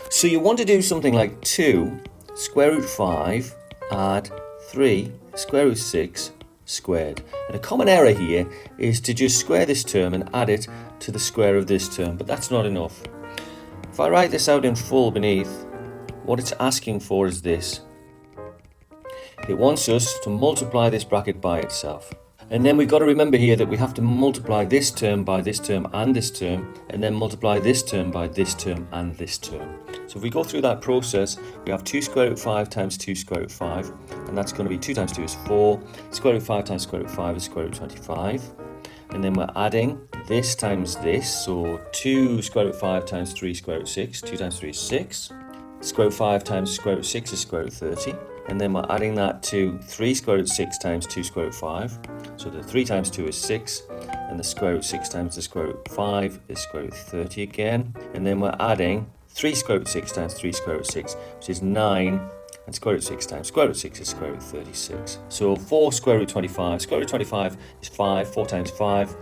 So you want to do something like 2 square root 5 add 3 square root 6 squared. And a common error here is to just square this term and add it to the square of this term, but that's not enough. If I write this out in full beneath, what it's asking for is this. It wants us to multiply this bracket by itself. And then we've got to remember here that we have to multiply this term by this term and this term, and then multiply this term by this term and this term. So if we go through that process, we have 2 square root 5 times 2 square root 5, and that's going to be 2 times 2 is 4, square root 5 times square root 5 is square root 25, and then we're adding this times this, so 2 square root 5 times 3 square root 6, 2 times 3 is 6, square root 5 times square root 6 is square root 30, and then we're adding that to 3 square root 6 times 2 square root 5, so the 3 times 2 is 6, and the square root 6 times the square root 5 is square root 30 again, and then we're adding 3 square root 6 times 3 square root 6, which is 9, and square root 6 times square root 6 is square root 36. So 4 square root 25, square root 25 is 5, 4 times 5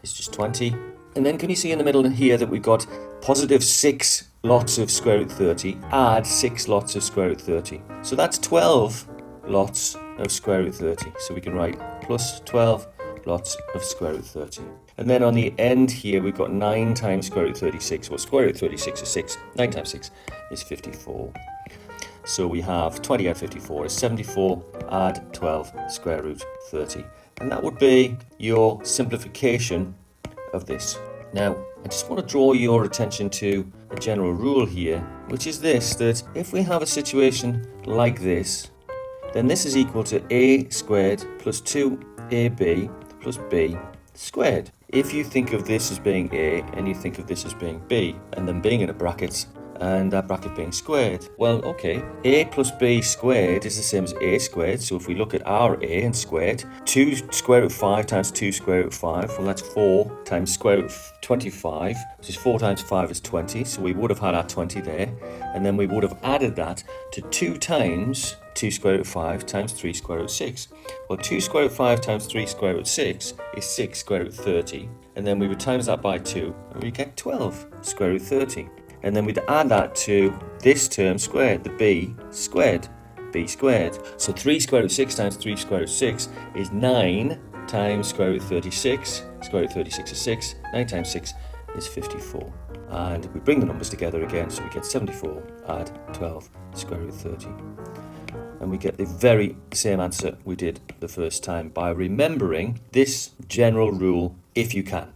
is just 20. And then can you see in the middle here that we've got positive 6 lots of square root 30, add 6 lots of square root 30. So that's 12 lots of square root 30. So we can write plus 12 lots of square root 30. And then on the end here, we've got 9 times square root 36. Well, square root 36 is 6. 9 times 6 is 54. So we have 20 add 54 is 74, add 12 square root 30. And that would be your simplification of this. Now, I just want to draw your attention to a general rule here, which is this, that if we have a situation like this, then this is equal to a squared plus 2ab plus b squared. If you think of this as being a and you think of this as being b, and then being in a bracket, and that bracket being squared, well, okay, a plus b squared is the same as a squared. So if we look at our a and squared, 2 square root 5 times 2 square root 5, well, that's 4 times square root 25, which is 4 times 5 is 20. So we would have had our 20 there, and then we would have added that to 2 times 2 square root 5 times 3 square root 6. Well, 2 square root 5 times 3 square root 6 is 6 square root 30, and then we would times that by 2, and we get 12 square root 30. And then we'd add that to this term squared, the b squared. So 3 square root 6 times 3 square root 6 is 9 times square root 36. Square root 36 is 6. 9 times 6 is 54. And we bring the numbers together again, so we get 74, add 12, square root 30. And we get the very same answer we did the first time by remembering this general rule if you can.